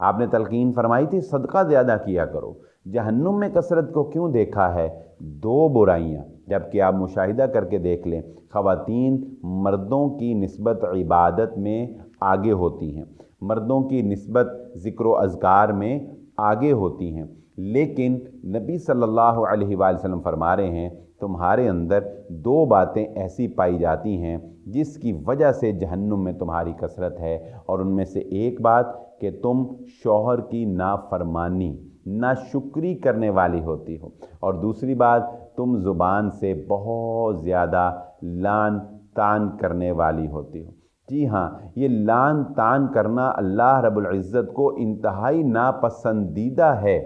آپ نے تلقین فرمائی تھی صدقہ زیادہ کیا کرو۔ جہنم میں کثرت کو کیوں دیکھا ہے؟ دو برائیاں، جبکہ آپ مشاہدہ کر کے دیکھ لیں، خواتین مردوں کی نسبت عبادت میں آگے ہوتی ہیں، مردوں کی نسبت ذکر و اذکار میں آگے ہوتی ہیں، لیکن نبی صلی اللہ علیہ وآلہ وسلم فرما رہے ہیں تمہارے اندر دو باتیں ایسی پائی جاتی ہیں جس کی وجہ سے جہنم میں تمہاری کثرت ہے، اور ان میں سے ایک بات کہ تم شوہر کی نافرمانی، ناشکری کرنے والی ہوتی ہو، اور دوسری بات تم زبان سے بہت زیادہ لعن طعن کرنے والی ہوتی ہو۔ جی ہاں، یہ لعن طعن کرنا اللہ رب العزت کو انتہائی ناپسندیدہ ہے،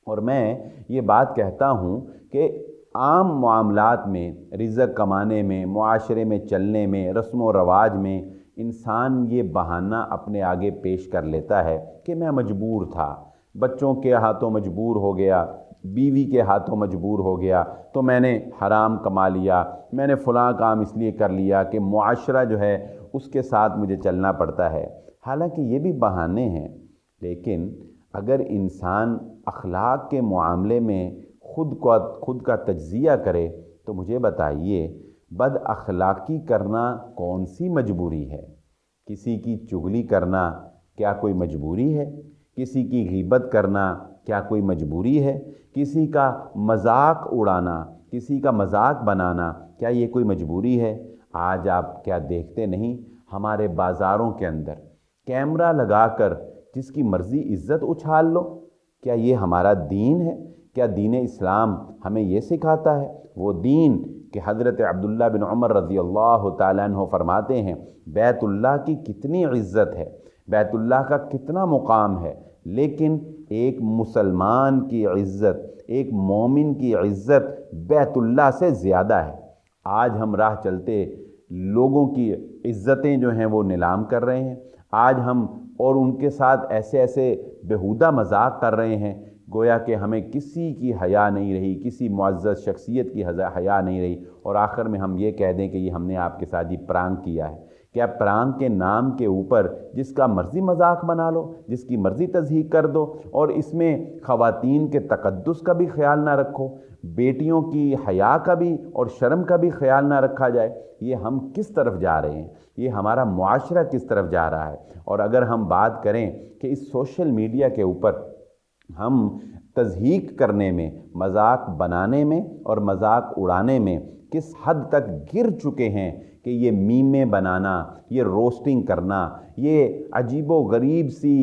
اور میں یہ بات کہتا ہوں کہ عام معاملات میں، رزق کمانے میں، معاشرے میں چلنے میں، رسم و رواج میں انسان یہ بہانہ اپنے آگے پیش کر لیتا ہے کہ میں مجبور تھا، بچوں کے ہاتھوں مجبور ہو گیا، بیوی کے ہاتھوں مجبور ہو گیا تو میں نے حرام کما لیا، میں نے فلاں کام اس لیے کر لیا کہ معاشرہ جو ہے اس کے ساتھ مجھے چلنا پڑتا ہے۔ حالانکہ یہ بھی بہانے ہیں، لیکن اگر انسان اخلاق کے معاملے میں خود کا تجزیہ کرے تو مجھے بتائیے بد اخلاقی کرنا کون سی مجبوری ہے؟ کسی کی چغلی کرنا کیا کوئی مجبوری ہے؟ کسی کی غیبت کرنا کیا کوئی مجبوری ہے؟ کسی کا مذاق اڑانا، کسی کا مذاق بنانا کیا یہ کوئی مجبوری ہے؟ آج آپ کیا دیکھتے نہیں ہمارے بازاروں کے اندر کیمرہ لگا کر جس کی مرضی عزت اچھال لو؟ کیا یہ ہمارا دین ہے؟ کیا دین اسلام ہمیں یہ سکھاتا ہے؟ وہ دین کہ حضرت عبداللہ بن عمر رضی اللہ تعالیٰ عنہ فرماتے ہیں بیت اللہ کی کتنی عزت ہے، بیت اللہ کا کتنا مقام ہے، لیکن ایک مسلمان کی عزت، ایک مومن کی عزت بیت اللہ سے زیادہ ہے۔ آج ہم راہ چلتے لوگوں کی عزتیں جو ہیں وہ نیلام کر رہے ہیں، آج ہم اور ان کے ساتھ ایسے بیہودہ مذاق کر رہے ہیں گویا کہ ہمیں کسی کی حیا نہیں رہی، کسی معزز شخصیت کی حیا نہیں رہی، اور آخر میں ہم یہ کہہ دیں کہ یہ ہم نے آپ کے ساتھ یہ پرانک کیا ہے۔ کیا پرانک کے نام کے اوپر جس کا مرضی مذاق بنا لو، جس کی مرضی تضحیک کر دو، اور اس میں خواتین کے تقدس کا بھی خیال نہ رکھو، بیٹیوں کی حیا کا بھی اور شرم کا بھی خیال نہ رکھا جائے؟ یہ ہم کس طرف جا رہے ہیں؟ یہ ہمارا معاشرہ کس طرف جا رہا ہے؟ اور اگر ہم بات کریں کہ اس سوشل میڈیا کے اوپر ہم تضحیک کرنے میں، مذاق بنانے میں اور مذاق اڑانے میں کس حد تک گر چکے ہیں کہ یہ میمیں بنانا، یہ روسٹنگ کرنا، یہ عجیب و غریب سی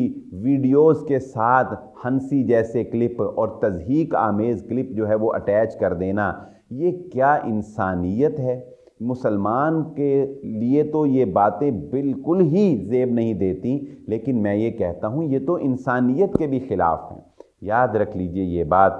ویڈیوز کے ساتھ ہنسی جیسے کلپ اور تضحیک آمیز کلپ جو ہے وہ اٹیچ کر دینا، یہ کیا انسانیت ہے؟ مسلمان کے لیے تو یہ باتیں بالکل ہی زیب نہیں دیتی، لیکن میں یہ کہتا ہوں یہ تو انسانیت کے بھی خلاف ہیں۔ یاد رکھ لیجئے یہ بات،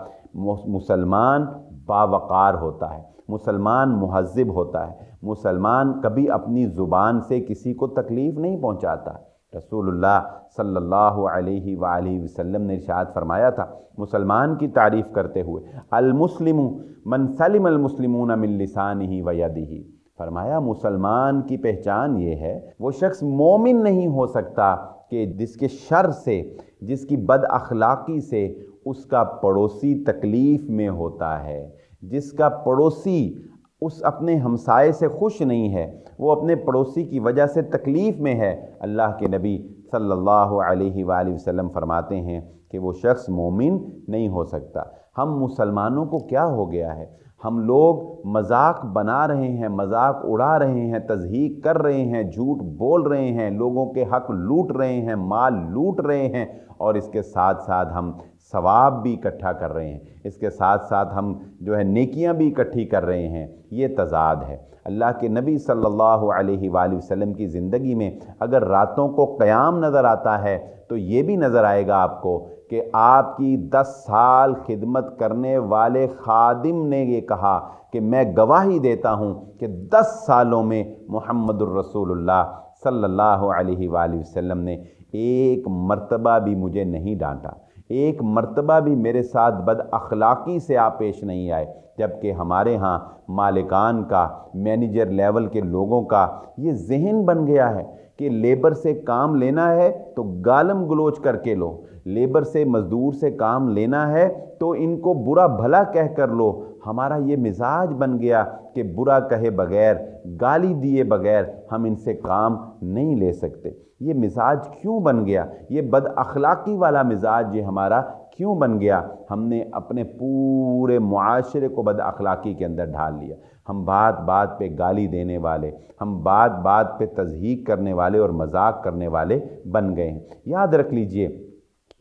مسلمان باوقار ہوتا ہے، مسلمان مہذب ہوتا ہے، مسلمان کبھی اپنی زبان سے کسی کو تکلیف نہیں پہنچاتا۔ رسول اللہ صلی اللہ علیہ وآلہ وسلم نے ارشاد فرمایا تھا مسلمان کی تعریف کرتے ہوئے، المسلم من سلم المسلمون من لسانہ و یدہ، فرمایا مسلمان کی پہچان یہ ہے، وہ شخص مومن نہیں ہو سکتا کہ جس کے شر سے، جس کی بد اخلاقی سے اس کا پڑوسی تکلیف میں ہوتا ہے، جس کا پڑوسی اس اپنے ہمسائے سے خوش نہیں ہے، وہ اپنے پڑوسی کی وجہ سے تکلیف میں ہے۔ اللہ کے نبی صلی اللہ علیہ وآلہ وسلم فرماتے ہیں کہ وہ شخص مومن نہیں ہو سکتا۔ ہم مسلمانوں کو کیا ہو گیا ہے؟ ہم لوگ مذاق بنا رہے ہیں، مذاق اڑا رہے ہیں، تضحیک کر رہے ہیں، جھوٹ بول رہے ہیں، لوگوں کے حق لوٹ رہے ہیں، مال لوٹ رہے ہیں، اور اس کے ساتھ ساتھ ہم ثواب بھی اکٹھا کر رہے ہیں، اس کے ساتھ ساتھ ہم جو ہے نیکیاں بھی اکٹھی کر رہے ہیں۔ یہ تضاد ہے۔ اللہ کے نبی صلی اللہ علیہ وآلہ وسلم کی زندگی میں اگر راتوں کو قیام نظر آتا ہے تو یہ بھی نظر آئے گا آپ کو کہ آپ کی 10 سال خدمت کرنے والے خادم نے یہ کہا کہ میں گواہی دیتا ہوں کہ 10 سالوں میں محمد الرسول اللہ صلی اللہ علیہ وآلہ وسلم نے ایک مرتبہ بھی مجھے نہیں ڈانٹا، ایک مرتبہ بھی میرے ساتھ بد اخلاقی سے آپ پیش نہیں آئے، جبکہ ہمارے ہاں مالکان کا، مینیجر لیول کے لوگوں کا یہ ذہن بن گیا ہے کہ لیبر سے کام لینا ہے تو گالم گلوچ کر کے لو، لیبر سے، مزدور سے کام لینا ہے تو ان کو برا بھلا کہہ کر لو۔ ہمارا یہ مزاج بن گیا کہ برا کہے بغیر، گالی دیے بغیر ہم ان سے کام نہیں لے سکتے۔ یہ مزاج کیوں بن گیا؟ یہ بد اخلاقی والا مزاج یہ ہمارا کیوں بن گیا؟ ہم نے اپنے پورے معاشرے کو بد اخلاقی کے اندر ڈھال لیا۔ ہم بات بات پہ گالی دینے والے، ہم بات بات پہ تضحیک کرنے والے اور مذاق کرنے والے بن گئے ہیں۔ یاد رکھ لیجئے،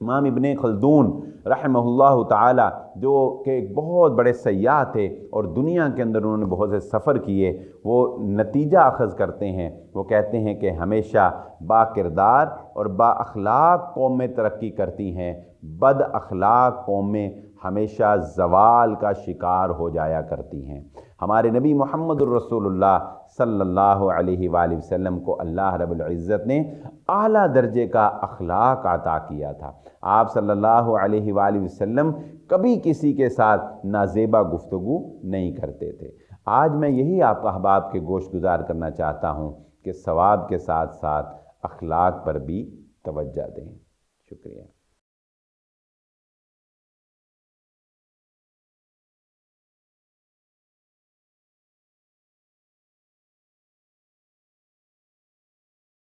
امام ابن خلدون رحمہ اللہ تعالی، جو کہ ایک بہت بڑے سیاح تھے اور دنیا کے اندر انہوں نے بہت سے سفر کیے، وہ نتیجہ اخذ کرتے ہیں، وہ کہتے ہیں کہ ہمیشہ با کردار اور با اخلاق قومیں ترقی کرتی ہیں، بد اخلاق قومیں ہمیشہ زوال کا شکار ہو جایا کرتی ہیں۔ ہمارے نبی محمد الرسول اللہ صلی اللہ علیہ وآلہ وسلم کو اللہ رب العزت نے اعلیٰ درجے کا اخلاق عطا کیا تھا۔ آپ صلی اللہ علیہ وآلہ وسلم کبھی کسی کے ساتھ نازیبا گفتگو نہیں کرتے تھے۔ آج میں یہی آپ احباب کے گوش گزار کرنا چاہتا ہوں کہ ثواب کے ساتھ ساتھ اخلاق پر بھی توجہ دیں۔ شکریہ۔